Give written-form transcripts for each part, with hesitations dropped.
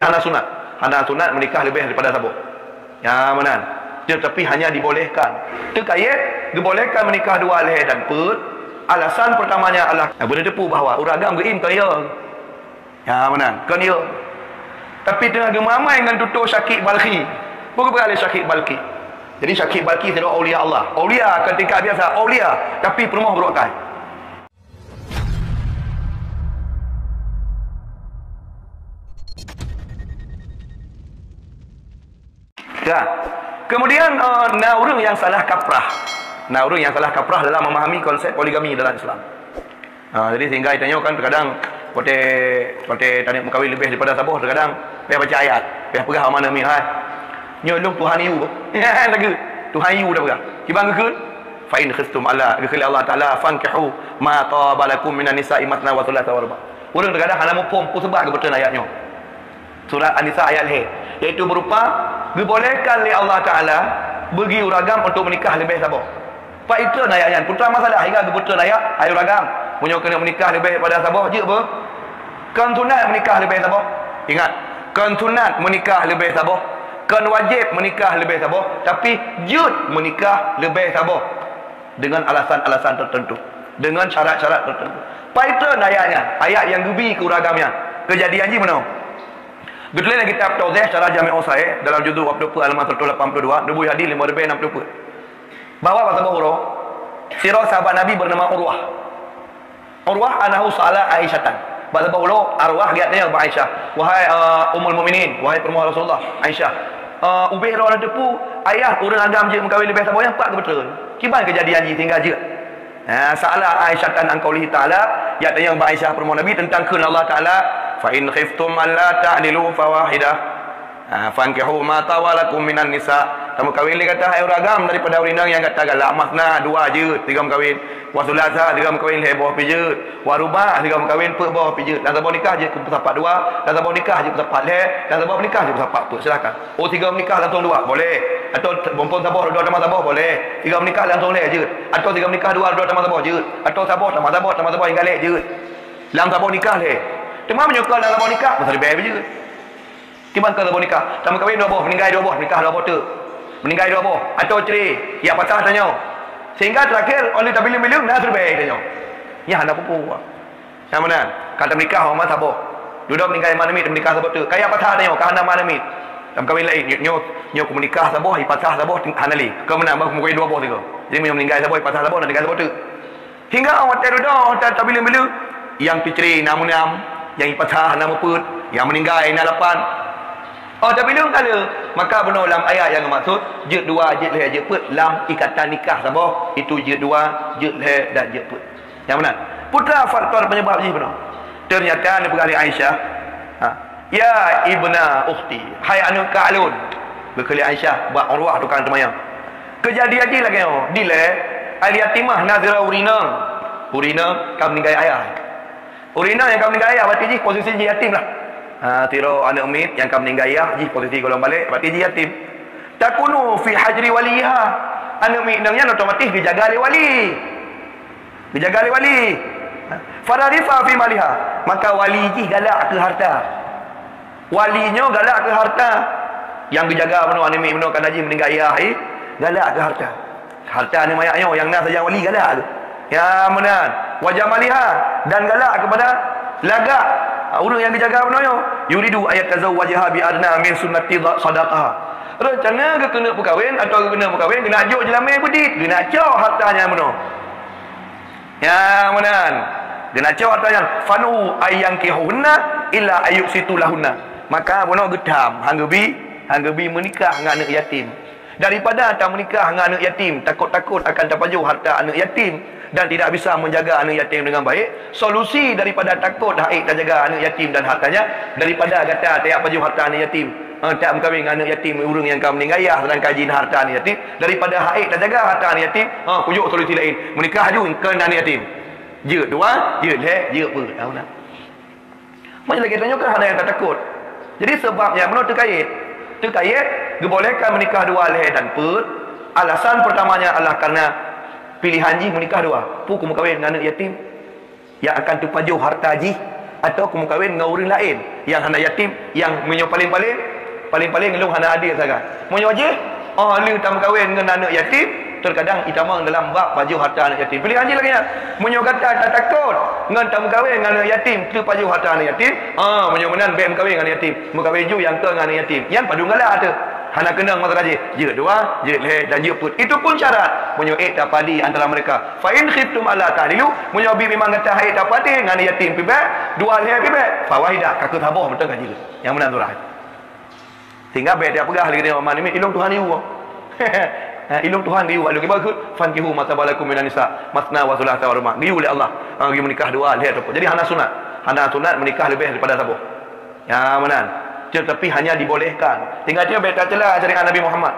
Anak sunat. Anak sunat menikah lebih daripada sabuk. Ya mana? Tetapi hanya dibolehkan. Terkait dibolehkan menikah dua leher dan perut. Alasan pertamanya adalah boleh tepu bahawa uragam geim kaya. Ya mana? Kaya. Tapi tengah gemamai dengan tutur Syakib Balkhi. Bukan beralih Syakib Balkhi. Jadi Syakib Balkhi adalah aulia Allah. Aulia kan tingkat biasa, aulia tapi penuh berokai. Ya. Kemudian orang yang salah kaprah. Orang yang salah kaprah dalam memahami konsep poligami dalam Islam. Jadi sehingga ditanya kan terkadang pote tanya mengkahwin lebih daripada sabuh, terkadang dia baca ayat, dia pegah mana mi hai. Nyolong Tuhan you. Ya lagi. Tuhan you dah pegah. Kibang ke? Fa in khiftum alla qala Allah Taala fankihu ma tabalakum minan nisa'i matna wa thulatha wa ruba'. Orang terkadang hana mupom sebab kebetulan ayatnya. Surat An-Nisa ayat he, iaitu berupa dibolehkan oleh Allah Taala bagi uragam untuk menikah lebih sabar. Pak itu ayatnya. Putra masalah hingga kebetulan ayat ayo uragam punya kena menikah lebih daripada sabar je apa? Kan sunat menikah lebih sabar. Ingat, kan sunat menikah lebih sabar. Kan wajib menikah lebih sabar, tapi jud menikah lebih sabar dengan alasan-alasan tertentu, dengan syarat-syarat tertentu. Pak itu ayatnya, ayat yang gubi ke uragamnya. Kejadian je mana? Betul yang kitab Tawzih secara Jami' Sahih dalam juzuk 20 halaman 182, Nabi hadis 560. Bahawa kata Bukhari, sirah sahabat Nabi bernama Urwah. Urwah anahu sa'ala Aisyatan. Kata Bukhari, arwah dia tanya kepada Aisyah, wahai ummul mukminin, wahai perempuan Rasulullah, Aisyah, ubih orang tepu, ayah orang agam je mengkahwin lebih sabar yang pak ke betul. Kiban kejadian je tinggal je. Sa'ala Aisyatan an qaulihi ta'ala, dia tanya kepada Aisyah perempuan Nabi tentang kehendak Allah Taala. Fa in khiftum alla ta'dilu fawahidah fankihu ma tawalakum minan nisa. Kamu kahwin dia kata hai uragam daripada orang yang kata galak masna dua je tiga kahwin, wa thulatha tiga kahwin le bawah pije, wa ruba' tiga kahwin pe bawah pije. Dan sabab nikah je bersapat dua, dan sabab nikah je bersapat le, dan sabab nikah je bersapat pe. Silakan. Oh tiga menikah langsung dua boleh, atau perempuan sabah dua tambah sabah boleh. Tiga menikah langsung le je, atau tiga menikah dua tambah sabah je, atau sabah tambah sabah hingga le je. Dalam sabah nikah le. Cuma menyuka dalam sabah nikah pasal lebih je. Kiban ke sabah nikah, sama kahwin dua boh, meninggal dua boh, nikah dua boh tu. Meninggal dua boh atau cerai, ya patah tanya. Sehingga terakhir oleh tak bilang-bilang dah terbaik tanya. Ya hendak pupu. Yang mana? Kata menikah orang sabah. Duduk meninggal mana mit menikah sabah tu. Kayak patah tanya, kah hendak mana mit. Dalam kahwin lain, nyo ku menikah sabah, patah sabah hanali. Kau mana bah mungkin dua boh tu. Jadi meninggal sabah, patah sabah dan meninggal sabah tu. Hingga orang tak bilang-bilang yang cerai namun yang patah nama put, yang meninggal ina lapan. Tapi belum kala, maka benar dalam ayat yang maksud jid dua jid leh jid put lam ikatan nikah sabah itu jid dua jid leh dan jid put. Yang mana? Putra faktor penyebab ni benar. Ternyata ni perkara Aisyah. Ya ibna ukhti, hai anu ka'lun. Berkali Aisyah buat Urwah tukang temayang. Kejadian je lagi dile al-yatimah nazira urina kam meninggal ayah. Urina yang kam meninggal ayah berarti ji posisi ji yatim lah. Tiro anak umid yang kam meninggal ayah ji posisi golong balik berarti ji yatim. Takunu fi hajri waliha. Anak umid nangnya otomatis dijaga oleh wali. Dijaga oleh wali. Fararifa fi maliha. Maka wali ji galak ke harta. Walinya galak ke harta. Yang dijaga benar anak umid benar kan haji meninggal ayah galak ke harta. Harta ni mayaknya yang nas saja wali galak tu. Ya benar. Wajah maliha dan galak kepada lagak orang yang dijaga benar. Yuridu ayat tazawwajaha bi adna min sunnati sadaqah. Rencana ke kena berkahwin atau kena berkahwin kena ajuk je lamai bedit, kena acau hartanya benar. Ya benar. Kena acau hartanya fanu ayyankihunna illa ayyusitu lahunna. Maka benar gedam hanggebi menikah dengan anak yatim. Daripada tak menikah dengan anak yatim, takut-takut akan terpajuh harta anak yatim dan tidak bisa menjaga anak yatim dengan baik. Solusi daripada takut haid tak jaga anak yatim dan hartanya, daripada kata tak pajuh harta anak yatim, tak berkahwin dengan anak yatim urang yang kau meninggal ayah sedang kaji harta anak yatim, daripada haid tak jaga harta anak yatim, pujuk solusi lain, menikah aju ke anak yatim. Je dua, je leh, je apa tahu nak. Macam lagi tanya kan ada yang tak takut. Jadi sebabnya menurut terkait dibolehkan menikah dua leh dan put. Alasan pertamanya adalah karena pilihan ji menikah dua. Pu ku kahwin dengan anak yatim yang akan terpajuh harta ji atau kamu kahwin dengan orang lain yang anak yatim yang menyo paling-paling ngelung anak adik saja. Menyo je lu tam kahwin dengan anak yatim, terkadang itamang dalam bab baju harta anak yatim. Pilihan je lagi ya. Menyo kata tak takut dengan tam kahwin dengan anak yatim ke baju harta anak yatim. Menyo menan bem kahwin dengan anak yatim. Mu kahwin ju yang ke dengan anak yatim. Yang padu ngalah tu. Hana kena masa kaji. Je dua, je leh dan je put. Itu pun syarat. Menyo tapadi antara mereka. Fa in khiftum alla ta'dilu, menyo bi memang kata hai tapadi dengan yatim pibe, dua leh pibe. Fa wahida kakut habah betul kaji. Yang menan surah. Tinggal be dia pegah lagi dia mana ni ilung Tuhan iu. Ilung Tuhan iu. Lalu kita ikut fankihu masabalakum minan nisa masna wa thulatha wa ruba'. Diu oleh Allah. Pergi menikah dua leh ataupun. Jadi hana sunat. Hana sunat menikah lebih daripada satu. Ya menan. Tetapi hanya dibolehkan. Tinggal dia beta celah syariat Nabi Muhammad.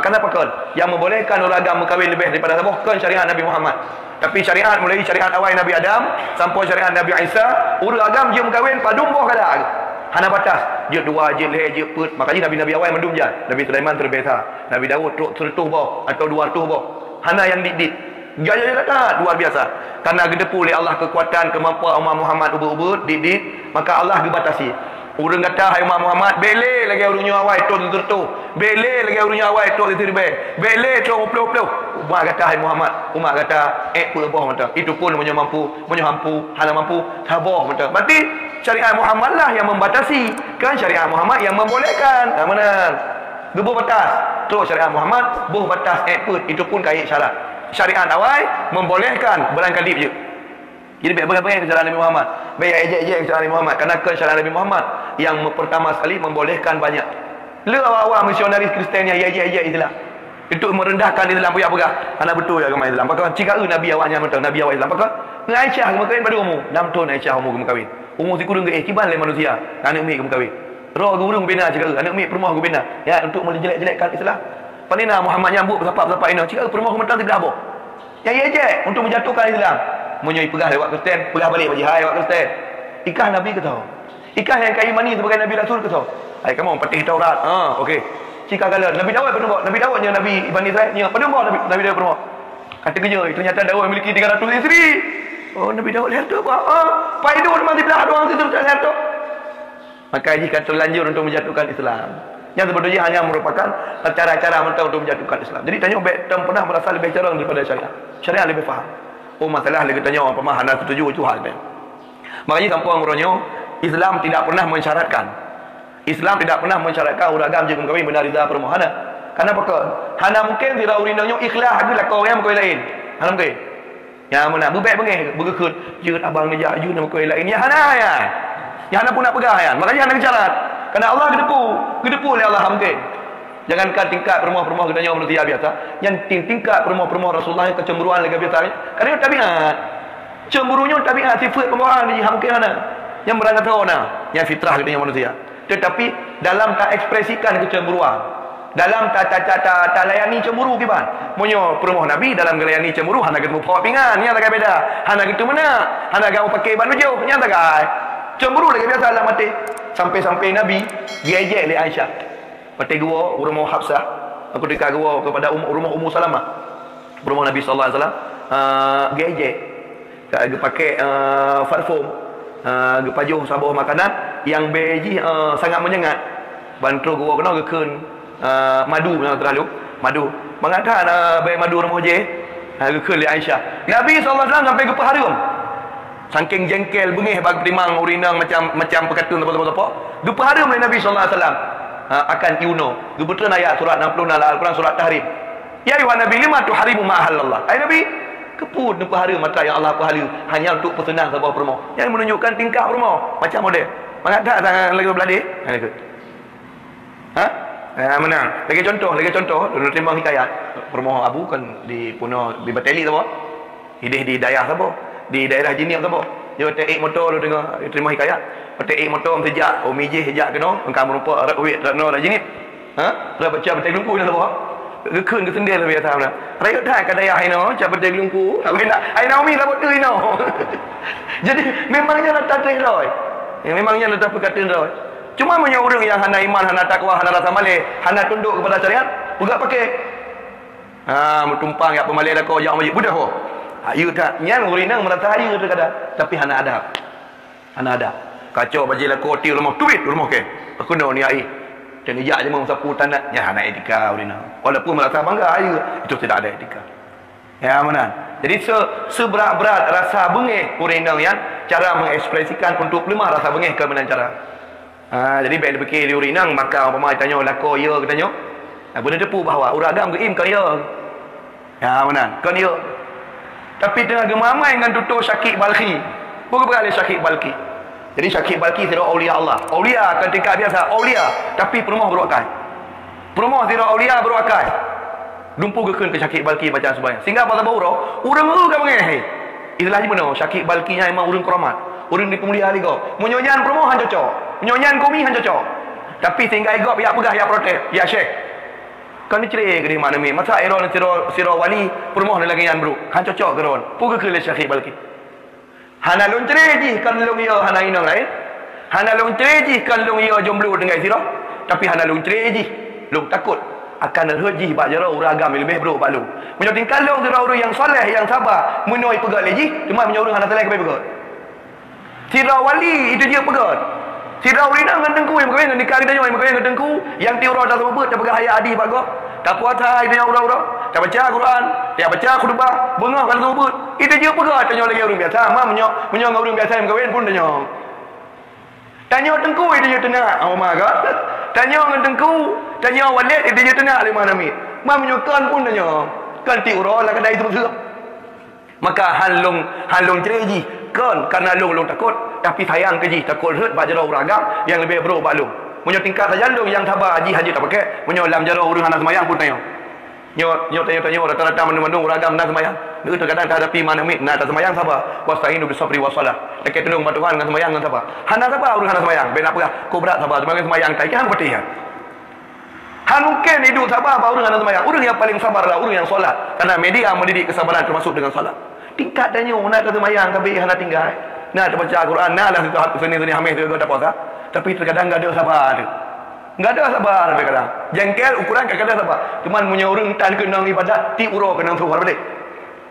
Kenapa kan? Yang membolehkan orang agama kahwin lebih daripada satu kan syariat Nabi Muhammad. Tapi syariat mulai syariat awal Nabi Adam sampai syariat Nabi Isa, orang agama dia kahwin padumboh kada. Hana batas. Dia dua je leh je put. Makanya Nabi awal mendum je. Nabi Sulaiman terbiasa. Nabi Daud tertuh boh atau 200 boh. Hana yang didit. Gaya tak luar biasa. Karena gedepu oleh Allah kekuatan kemampuan umat Muhammad ubud didit, maka Allah gebatasi. Orang kata hai Umat Muhammad bele lagi urunnya awai tu tertu. Bele lagi urunnya awai tu terbe. Bele tu uplo-uplo. Umat kata hai Muhammad, umat kata pula boh mata. Itu pun hampu, hana mampu sabar mata. Berarti syariat Muhammad lah yang membatasi, kan syariat Muhammad yang membolehkan. Mana? Gebuh batas. Tu syariat Muhammad buh batas pun itu pun kait syarat. Syariat awai membolehkan berangkali je. Jadi baik-baik kejalan Nabi Muhammad. Baik ejek-ejek kejalan Nabi Muhammad. Kerana kejalan Nabi Muhammad yang pertama sekali membolehkan banyak. Le awal-awal misionaris Kristian yang ejek-ejek Islam. Itu merendahkan Islam punya apa? Anak betul ya agama Islam. Pakak jika Nabi awalnya betul Nabi awal Islam. Pakak dengan Aisyah kamu kahwin pada umur 6 tahun Aisyah umur kamu kahwin. Umur si kurang ke kiban le manusia. Anak mi kamu kahwin. Roh gurung bina jika anak mi perumah kamu bina. Ya untuk menjelek-jelekkan Islam. Panina Muhammad nyambut berapa-berapa ini. Jika perumah kamu mentang tidak apa. Yang ejek untuk menjatuhkan Islam. Menyoi pegah lewat Kristen, pegah balik bagi hai lewat Kristen. Ikah Nabi ke tahu? Ikah yang kai mani sebagai Nabi Rasul ke tahu? Hai kamu patih Taurat. Okey. Jika kala Nabi Daud pernah buat, Nabi Daud yang Nabi Bani Israil nya pernah buat Nabi Daud pernah. Kata kerja ternyata Daud memiliki 300 isteri. Oh Nabi Daud lihat tu apa? Pak itu memang dibelah doang situ lihat tu. Maka jika terlanjur untuk menjatuhkan Islam. Yang sebetulnya hanya merupakan cara-cara mereka untuk menjatuhkan Islam. Jadi tanya Tom pernah merasa lebih cerah daripada syariat. Syariat lebih faham. Oh masalah lagi tanya orang pemahaman setuju itu hal dia. Makanya kampung orangnya Islam tidak pernah mensyaratkan. Islam tidak pernah mensyaratkan orang agama jika kawin benar rida permohonan. Kenapa ke? Hana mungkin tidak urindangnya ikhlas adalah kau yang kau lain. Hana mungkin. Yang mana bebek bengeh berkekut jeut abang ni jaju nama kau lain. Ya hana ya. Ya hana pun nak pegang ya. Makanya hana syarat. Karena Allah gedepu oleh Allah mungkin. Jangankan tingkat permoh-permoh kita nyawa manusia biasa, yang tingkat permoh-permoh Rasulullah yang kecemburuan lagi biasa. Kerana tabiat. Cemburunya tabiat sifat pembawahan ni mungkin mana? Yang berangkat tahu yang fitrah kita nyawa manusia. Tetapi dalam tak ekspresikan kecemburuan, dalam tak layani cemburu kiban. Monyo permoh Nabi dalam layani cemburu hana ketemu pawak pingan, yang tak beda. Hana gitu mana? Hana gaul pakai ban baju, yang tak cemburu lagi biasa dalam mati. Sampai-sampai Nabi diejek oleh Aisyah. Pati gua rumah Hafsah, aku dekat gua kepada rumah Ummu Salamah, rumah Nabi sallallahu alaihi wasallam. Gejek, dia pakai parfum, dia pajuh sabuh makanan yang beji sangat menyengat. Bantu gua kena gekun madu yang terlalu madu. Mengatakan bayi madu rumah je, gekun li Aisyah. Nabi sallallahu alaihi wasallam sampai gepa harum. Saking jengkel bengih bagi timang urinang macam perkatun apa-apa. Gepa harum oleh Nabi sallallahu alaihi wasallam. Akan Yuno. Kebetulan ayat surat 60 dalam Al-Quran surat Tahrim. Ya ayuhan Nabi lima tuharimu ma'ahallallah. Hai Nabi, kepun nepahara mata yang Allah pahala hanya untuk pesenang sebuah permoh. Yang menunjukkan tingkah permoh macam model. Mengata tangan lagi beladik. Mana? Lagi contoh, dulu timbang hikayat. Permoh abu kan di Puno di Bateli tu apa? Di daerah tu apa? Di daerah Jinim tu apa? Dia take motor lu dengar terima hikayat. Take motor sejak miji hejak kena engkau merupa wait no lah jinip. Dah baca betul lungku dah apa? Gekun ke sendiri lebih tahu dah. Raya dah kada ya haino cap betul lungku. Apa nak? Ai Naomi lah betul ino. Jadi memangnya nak tak roy. Memangnya nak tak perkataan roy. Cuma banyak orang yang hana iman, hana takwa, hana rasa malih, hana tunduk kepada syariat, juga pakai tumpang ya pemalih dah kau yang majid budak ho. Ayu tak nyan urinang merasa ayu tu kada, tapi hana adab. Ana ada. Kacau baju laku hotel rumah duit rumah ke. Aku nak ni air. Dan ijak je mau sapu tanah. Ya anak etika urina. Walaupun merasa bangga air, itu tidak ada etika. Ya mana? Jadi seberat-berat rasa bengih urina yang cara mengekspresikan untuk lemah rasa bengih ke mana cara. Jadi baik dia fikir di urinang maka umpama tanya lako ya katanya. Benda depu bahawa uragam ke im ke ya. Ya mana? Kan ya. Tapi tengah gemamai dengan tutur Syakib Balkhi. Bukan beralih Syakib Balkhi. Jadi Syakib Balkhi tidak aulia Allah. Aulia kan tingkat biasa, aulia tapi perumah berakal. Perumah tidak aulia berakal. Dumpu gekeun ke Syakib Balkhi bacaan sembahyang. Sehingga pada bauro, urang kan mengeh. Itulah mana Syakib Balkhi nya memang urang keramat. Urang dipemulia ali kau. Menyonyan perumah han cocok. Menyonyan komi han cocok. Tapi sehingga igop ya pegah ya protes, ya syekh. Kan cerai ke di mana mi? Masa iron siro wali perumah lagi yang bro. Han cocok ke ron. Puga ke le Syakib Balkhi. Hana long cerai ji kan long yo hana inang lain. Hana long cerai ji kan long yo jomblo dengan siro. Tapi hana long cerai ji. Long takut akan nerji bak jara uragam lebih bro bak long. Menyo tingkal long siro orang yang soleh yang sabar menoi pegat leji. Cuma menyo orang hana saleh ke pegat. Siro wali itu dia pegat. Siro urina dengan tengku yang berkawin dengan nikah kita yang berkawin dengan tengku yang tiura dah sebut tak pegang hayat adi bak go. Tak puasa itu yang ura-ura. Tak baca Quran, tak baca khutbah, bengah kan sebut. Itu je pegat tanya lagi orang biasa. Mak menyo dengan orang biasa yang berkawin pun tanya. Tanya tengku itu je tengah. Mak ga. Tanya dengan tengku, tanya walid itu je tengah lima nami. Mak menyokan pun tanya. Kan tiura lah kedai itu besar. Maka halung cereji kan karena long takut tapi sayang ke ji takut hurt bak jara uragam yang lebih bro bak long. Menyo tingkat saja long yang sabar haji tak pakai. Menyo lam jara urang anak semayang pun tanya. Nyo tanya rata-rata mandung uragam nak semayang. Dia terkadang tak hadapi mana mit nak semayang sabar. Wasta'inu bisabri wasalah. Dekat tolong bantu Tuhan dengan semayang dengan sabar. Hana sabar urang anak semayang. Ben apa kau berat sabar semayang tak kan putih kan. Han mungkin hidup sabar apa urang anak semayang. Urang yang paling sabarlah urang yang solat. Karena media mendidik kesabaran termasuk dengan solat. Tingkat tanya nak semayang tapi hana tinggal. Nak baca Al-Quran, nak lah seni-seni hamis tu tak puasa. Tapi terkadang enggak ada sabar. Enggak ada sabar terkadang. Jengkel ukuran kadang-kadang sabar. Cuman punya orang tan kenang ibadat, ti uro kenang tu balik.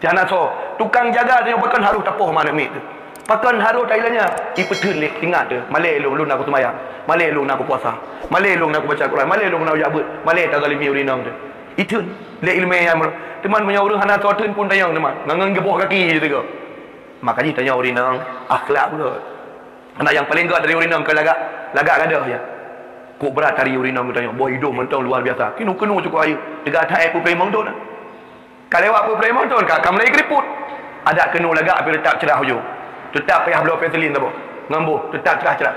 Jangan so, tukang jaga dia pakan haru tapoh mana mit tu. Pakan haru Thailandnya, ipetun lek ingat tu. Malay lu nak aku semayang. Malay lu nak aku puasa. Malay lu nak aku baca Al-Quran. Malay lu nak jabut. Malay tak zalimi urinang tu. Itu lek ilmu yang teman punya orang hana totun pun tayang teman. Ngangang gebuh kaki je tu. Makanya tanya urinang akhlak pula. Anak yang paling gak dari urinang ke lagak gadah je. Kok berat dari urinang tu tanya. Boy hidup mentang luar biasa. Kinu cukup air. Dekat atas air pulai tu. Kalau lewat pulai tu akan mulai keriput. Ada kenu lagak tapi tetap cerah hujung. Tetap payah blow peselin tu. Ngambuh tetap cerah.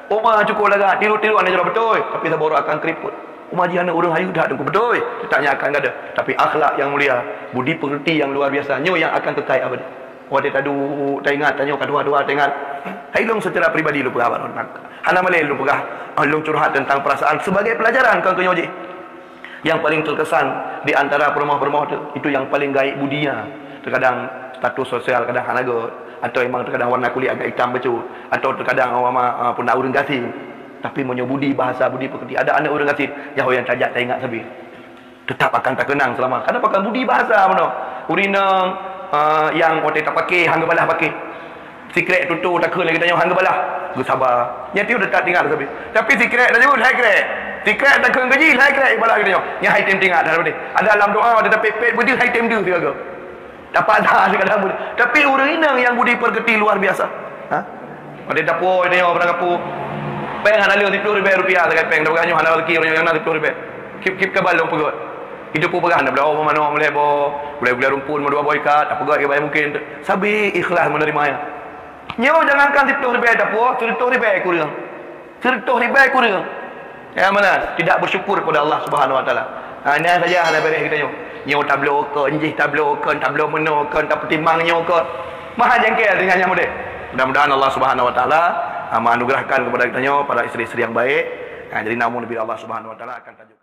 Umar cukup lagak tiru-tiru anak cerah betul. Tapi sabar akan keriput. Umar jihana orang hayu dah tengku betul. Tetapnya akan ada. Tapi akhlak yang mulia, budi pengerti yang luar biasa, nyo yang akan kekal abadi. Wadi tadu tak ingat tanya kedua-dua tak ingat. Hai long secara pribadi lu pegah nak. Hana malay lu pegah long curhat tentang perasaan sebagai pelajaran kan kenyoji. Yang paling terkesan di antara perumah-perumah itu yang paling gaib budinya. Terkadang status sosial kadang hanaga atau memang terkadang warna kulit agak hitam becu atau terkadang awama pun urang gasing. Tapi menyebudi bahasa budi pekerti. Ada anak orang gasing yang tajak tak ingat sabi. Tetap akan tak kenang selama. Karena pakai budi bahasa mana. Urinang yang orang tak pakai, hangga balah pakai. Secret tutu tak kena lagi tanya hangga balah. Gue sabar. Yang tu tak tinggal sabi. Tapi secret dah jemput, secret. Secret tak kena gaji, secret balah kita. Yang high time tinggal dah tadi. Ada dalam doa ada pepet budi high time tu juga. Dapat dah sekadar budi. Tapi orang inang yang budi pergeti luar biasa. Ha? Ada dapur tanya orang dapur. Peng hana leu RM10,000 dekat peng dah ganyo hana rezeki orang yang nak RM10,000. Keep ke balong pegot. Hidup pun pegang dah belau mana boleh boleh rumpun mau dua boykat apa pegot ke bayar mungkin. Sabi ikhlas menerimanya. Nyo jangankan RM10,000 dapur, RM100,000 kurang. RM100,000 kurang. Yang mana? Tidak bersyukur kepada Allah Subhanahu Wa Taala. Ini saja hana beres kita nyo. Nyo tablo ke, njih tablo meno ke, tak pertimbang nyo ke. Maha jengkel dengan yang mudah. Mudah-mudahan Allah Subhanahu Wa Taala menganugerahkan kepada kita para isteri-isteri yang baik. Jadi namun Nabi Allah Subhanahu Wa Taala akan tajuk